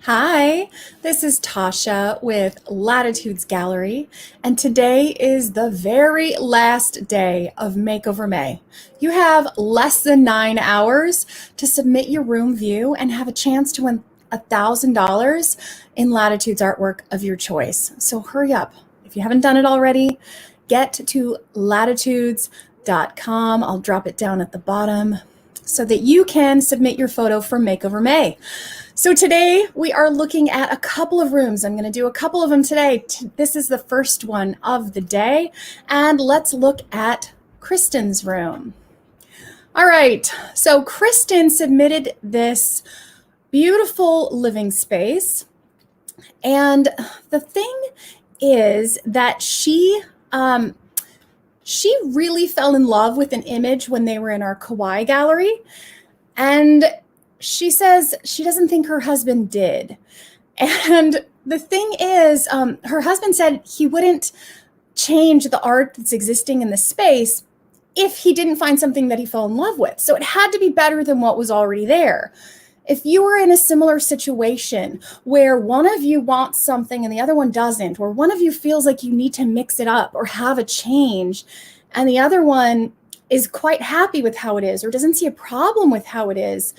Hi, this is Tasha with Latitudes Gallery, and today is the very last day of Makeover May. You have less than 9 hours to submit your room view and have a chance to win $1,000 in Latitudes artwork of your choice. So hurry up. If you haven't done it already, get to latitudes.com. I'll drop it down at the bottom so that you can submit your photo for Makeover May. So today we are looking at a couple of rooms. I'm going to do a couple of them today. This is the first one of the day, and let's look at Kristen's room. All right, so Kristen submitted this beautiful living space, and the thing is that she really fell in love with an image when they were in our Kauai gallery, and she says she doesn't think her husband did. And the thing is, her husband said he wouldn't change the art that's existing in the space if he didn't find something that he fell in love with. So it had to be better than what was already there. If you were in a similar situation where one of you wants something and the other one doesn't, or one of you feels like you need to mix it up or have a change, and the other one is quite happy with how it is or doesn't see a problem with how it is,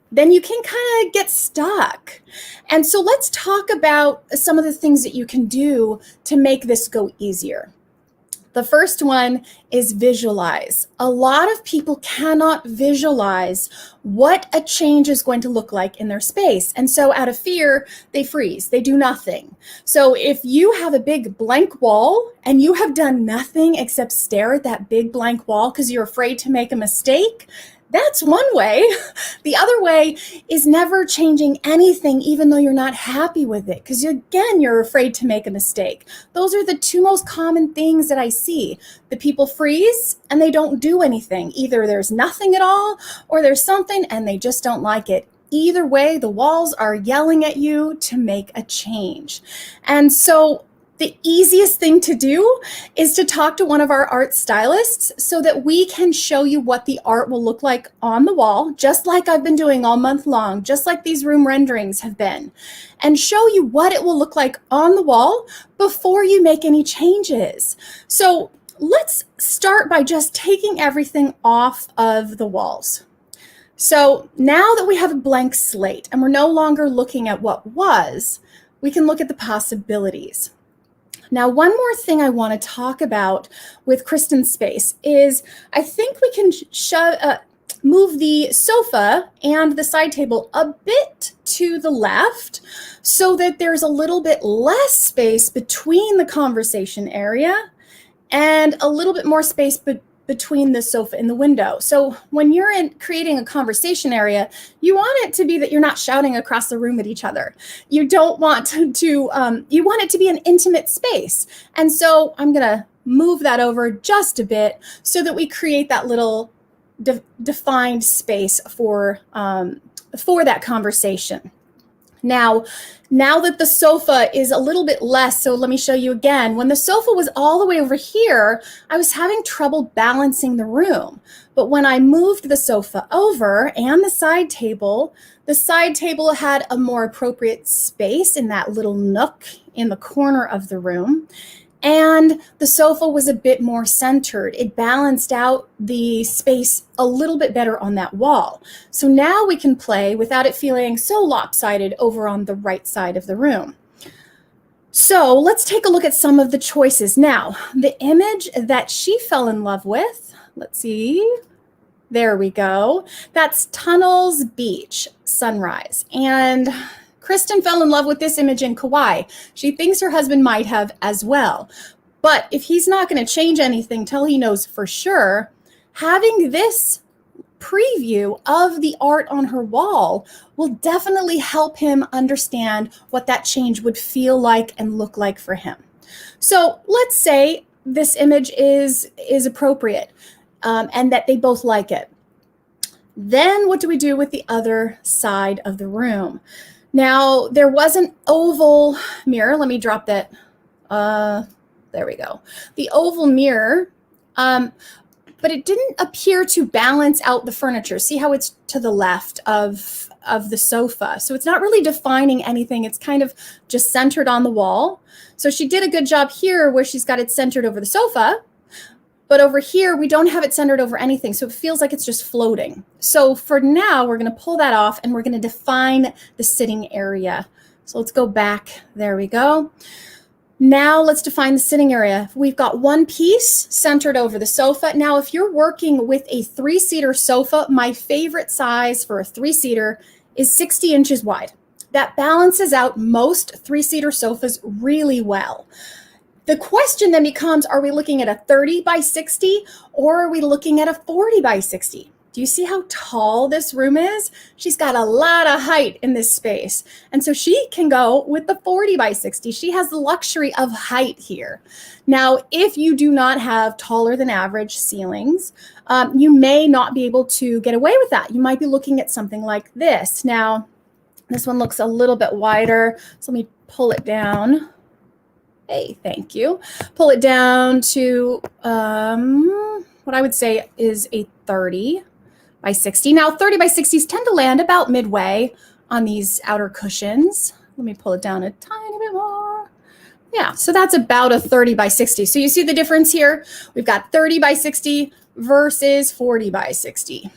then you can kind of get stuck. And so let's talk about some of the things that you can do to make this go easier. The first one is visualize. A lot of people cannot visualize what a change is going to look like in their space. And so out of fear, they freeze, they do nothing. So if you have a big blank wall and you have done nothing except stare at that big blank wall because you're afraid to make a mistake, that's one way. The other way is never changing anything, even though you're not happy with it, because again, you're afraid to make a mistake. Those are the two most common things that I see. The people freeze and they don't do anything. Either there's nothing at all or there's something and they just don't like it. Either way, the walls are yelling at you to make a change. And so the easiest thing to do is to talk to one of our art stylists so that we can show you what the art will look like on the wall, just like I've been doing all month long, just like these room renderings have been, and show you what it will look like on the wall before you make any changes. So let's start by just taking everything off of the walls. So now that we have a blank slate and we're no longer looking at what was, we can look at the possibilities. Now, one more thing I want to talk about with Kristen's space is I think we can move the sofa and the side table a bit to the left so that there's a little bit less space between the conversation area and a little bit more space between the sofa and the window. So when you're creating a conversation area, you want it to be that you're not shouting across the room at each other. You don't want you want it to be an intimate space. And so I'm gonna move that over just a bit so that we create that little defined space for that conversation. Now that the sofa is a little bit less, so let me show you again. When the sofa was all the way over here, I was having trouble balancing the room. But when I moved the sofa over and the side table had a more appropriate space in that little nook in the corner of the room. And the sofa was a bit more centered. It balanced out the space a little bit better on that wall. So now we can play without it feeling so lopsided over on the right side of the room. So let's take a look at some of the choices. Now, the image that she fell in love with, let's see, there we go. That's Tunnels Beach Sunrise. And Kristen fell in love with this image in Kauai. She thinks her husband might have as well. But if he's not going to change anything till he knows for sure, having this preview of the art on her wall will definitely help him understand what that change would feel like and look like for him. So let's say this image is appropriate and that they both like it. Then what do we do with the other side of the room? Now, there was an oval mirror. Let me drop that. There we go. The oval mirror, but it didn't appear to balance out the furniture. See how it's to the left of of the sofa. So it's not really defining anything. It's kind of just centered on the wall. So she did a good job here where she's got it centered over the sofa. But over here, we don't have it centered over anything. So it feels like it's just floating. So for now, we're going to pull that off and we're going to define the sitting area. So let's go back. There we go. Now let's define the sitting area. We've got one piece centered over the sofa. Now, if you're working with a 3-seater sofa, my favorite size for a 3-seater is 60 inches wide. That balances out most 3-seater sofas really well. The question then becomes, are we looking at a 30 by 60 or are we looking at a 40 by 60? Do you see how tall this room is? She's got a lot of height in this space. And so she can go with the 40 by 60. She has the luxury of height here. Now, if you do not have taller than average ceilings, you may not be able to get away with that. You might be looking at something like this. Now, this one looks a little bit wider. So let me pull it down. Hey, thank you. Pull it down to what I would say is a 30 by 60. Now, 30 by 60s tend to land about midway on these outer cushions. Let me pull it down a tiny bit more. Yeah, so that's about a 30 by 60. So you see the difference here? We've got 30 by 60 versus 40 by 60.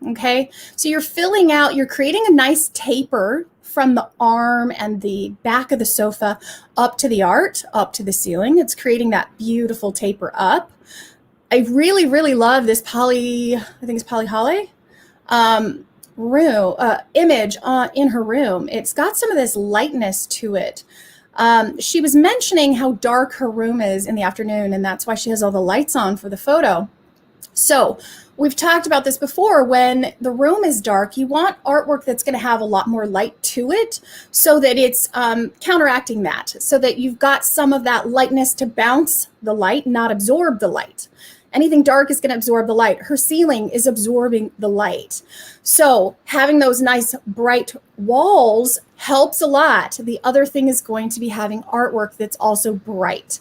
Okay, so you're filling out, you're creating a nice taper from the arm and the back of the sofa up to the art, up to the ceiling. It's creating that beautiful taper up. I really, really love this I think it's Polly Holly image in her room. It's got some of this lightness to it. She was mentioning how dark her room is in the afternoon, and that's why she has all the lights on for the photo. So we've talked about this before. When the room is dark, you want artwork that's going to have a lot more light to it so that it's counteracting that, so that you've got some of that lightness to bounce the light, not absorb the light. Anything dark is going to absorb the light. Her ceiling is absorbing the light. So having those nice bright walls helps a lot. The other thing is going to be having artwork that's also bright.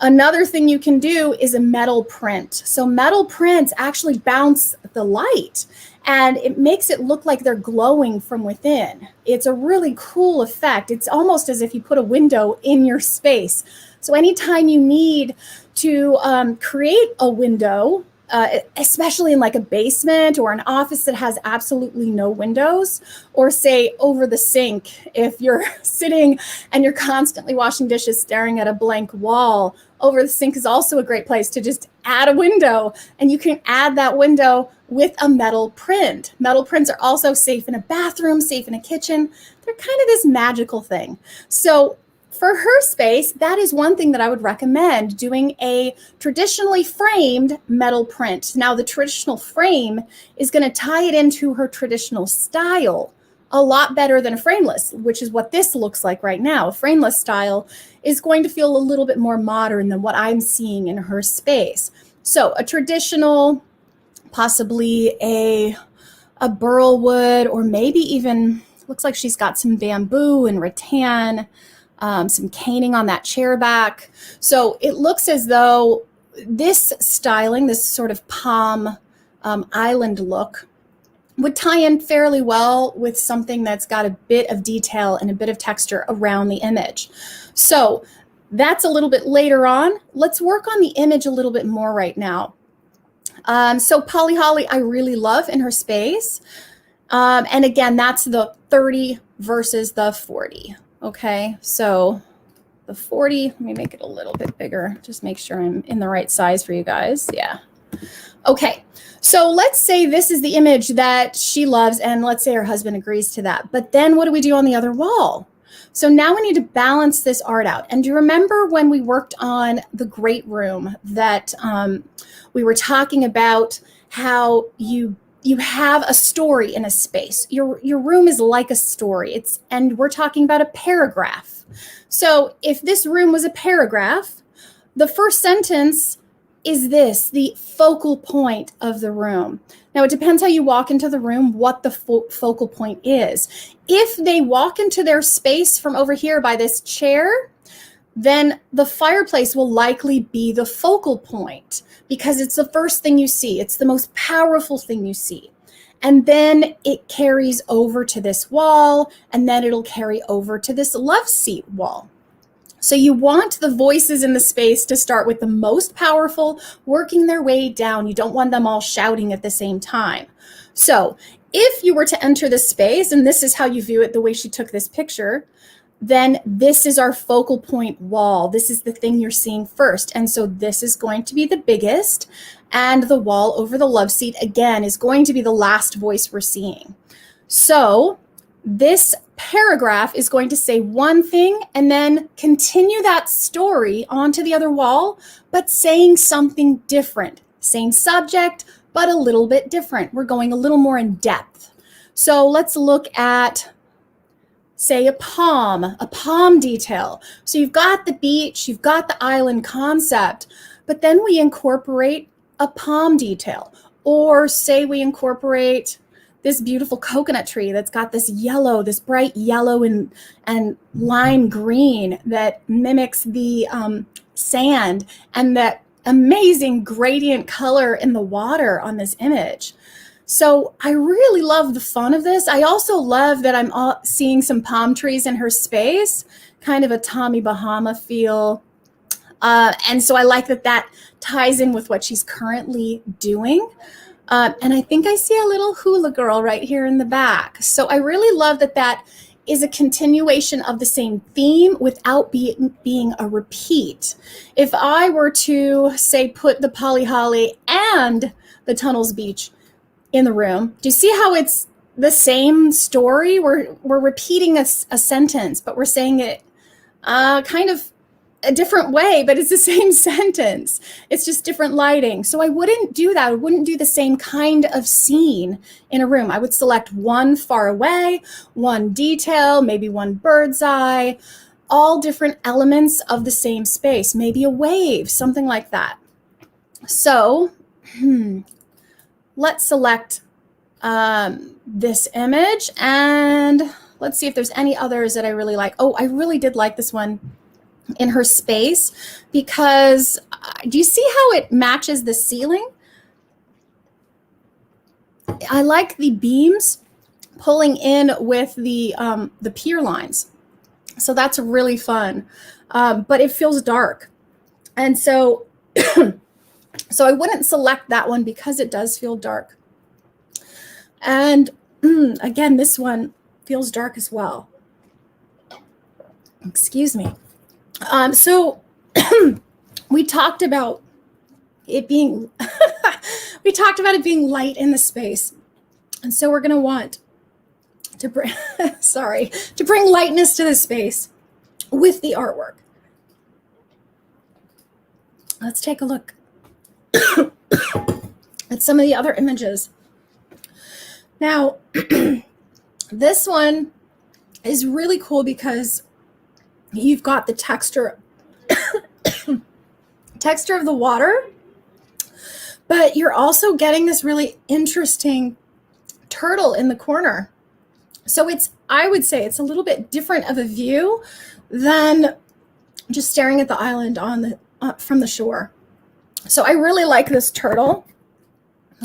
Another thing you can do is a metal print. So metal prints actually bounce the light and it makes it look like they're glowing from within. It's a really cool effect. It's almost as if you put a window in your space. So anytime you need to create a window, especially in like a basement or an office that has absolutely no windows, or say over the sink, if you're sitting and you're constantly washing dishes staring at a blank wall, over the sink is also a great place to just add a window, and you can add that window with a metal print. Metal prints are also safe in a bathroom, safe in a kitchen. They're kind of this magical thing. So for her space, that is one thing that I would recommend, doing a traditionally framed metal print. Now, the traditional frame is going to tie it into her traditional style a lot better than a frameless, which is what this looks like right now. A frameless style is going to feel a little bit more modern than what I'm seeing in her space. So a traditional, possibly a burl wood, or maybe even, looks like she's got some bamboo and rattan, some caning on that chair back. So it looks as though this styling, this sort of palm island look, would tie in fairly well with something that's got a bit of detail and a bit of texture around the image. So that's a little bit later on. Let's work on the image a little bit more right now. So Polly Holly, I really love in her space. And again, that's the 30 versus the 40. Okay, so the 40, let me make it a little bit bigger. Just make sure I'm in the right size for you guys. Yeah. Okay, so let's say this is the image that she loves, and let's say her husband agrees to that. But then what do we do on the other wall? So now we need to balance this art out. And do you remember when we worked on the great room that we were talking about how you have a story in a space. Your room is like a story. And we're talking about a paragraph. So if this room was a paragraph, the first sentence is this, the focal point of the room. Now, it depends how you walk into the room, what the focal point is. If they walk into their space from over here by this chair, then the fireplace will likely be the focal point because it's the first thing you see. It's the most powerful thing you see. And then it carries over to this wall, and then it'll carry over to this love seat wall. So you want the voices in the space to start with the most powerful, working their way down. You don't want them all shouting at the same time. So if you were to enter the space, and this is how you view it, the way she took this picture, then this is our focal point wall. This is the thing you're seeing first. And so this is going to be the biggest, and the wall over the love seat, again, is going to be the last voice we're seeing. So this paragraph is going to say one thing and then continue that story onto the other wall, but saying something different. Same subject, but a little bit different. We're going a little more in depth. So let's look at, say, a palm detail. So you've got the beach, you've got the island concept, but then we incorporate a palm detail. Or say we incorporate this beautiful coconut tree that's got this yellow, this bright yellow and lime green that mimics the sand, and that amazing gradient color in the water on this image. So I really love the fun of this. I also love that I'm seeing some palm trees in her space, kind of a Tommy Bahama feel. And so I like that ties in with what she's currently doing. And I think I see a little hula girl right here in the back. So I really love that is a continuation of the same theme without being a repeat. If I were to, say, put the Polly Holly and the Tunnels Beach in the room, do you see how it's the same story? We're repeating a sentence, but we're saying it kind of a different way, but it's the same sentence. It's just different lighting. So I wouldn't do that. I wouldn't do the same kind of scene in a room. I would select one far away, one detail, maybe one bird's eye, all different elements of the same space, maybe a wave, something like that. So let's select this image, and let's see if there's any others that I really like. Oh, I really did like this one in her space, because do you see how it matches the ceiling? I like the beams pulling in with the pier lines. So that's really fun, but it feels dark. And so, so I wouldn't select that one because it does feel dark. And again, this one feels dark as well. Excuse me. So we talked about it being, we talked about it being light in the space. And so we're going to want to bring, to bring lightness to the space with the artwork. Let's take a look at some of the other images. Now, this one is really cool because you've got the texture of the water, but you're also getting this really interesting turtle in the corner. So I would say it's a little bit different of a view than just staring at the island from the shore. So I really like this turtle.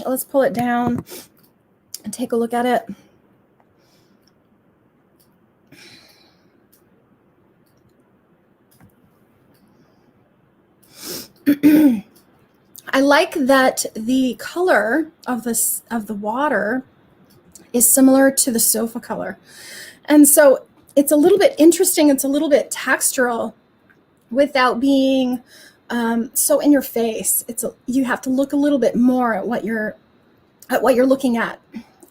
Let's pull it down and take a look at it. I like that the color of the water is similar to the sofa color. And so it's a little bit interesting. It's a little bit textural without being so in your face. You have to look a little bit more at what you're looking at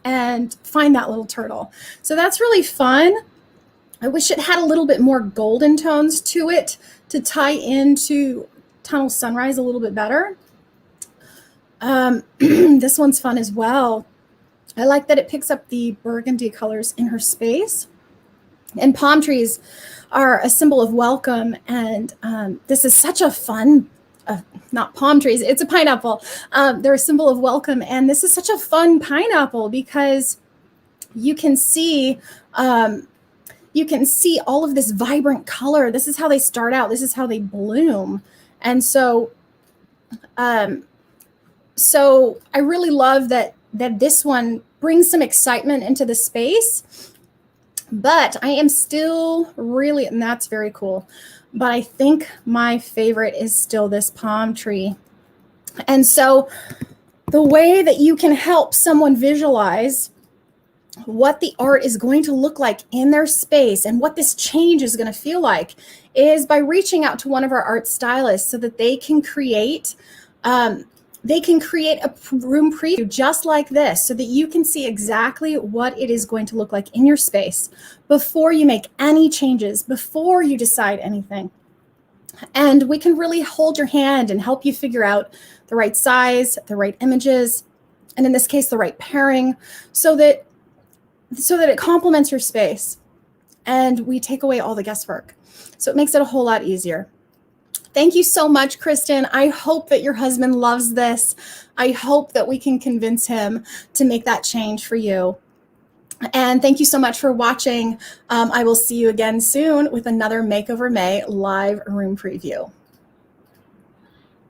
and find that little turtle. So that's really fun. I wish it had a little bit more golden tones to it to tie into Tunnel Sunrise a little bit better. This one's fun as well. I like that it picks up the burgundy colors in her space. And palm trees are a symbol of welcome. And this is such a fun, not palm trees, it's a pineapple. They're a symbol of welcome. And this is such a fun pineapple because you can see all of this vibrant color. This is how they start out. This is how they bloom. And so I really love that that this one brings some excitement into the space, but I am still really, and that's very cool. But I think my favorite is still this palm tree. And so the way that you can help someone visualize what the art is going to look like in their space and what this change is going to feel like is by reaching out to one of our art stylists so that they can create a room preview just like this, so that you can see exactly what it is going to look like in your space before you make any changes, before you decide anything. And we can really hold your hand and help you figure out the right size, the right images, and in this case, the right pairing, so that it complements your space and we take away all the guesswork. So it makes it a whole lot easier. Thank you so much, Kristen. I hope that your husband loves this. I hope that we can convince him to make that change for you. And thank you so much for watching. I will see you again soon with another Makeover May live room preview.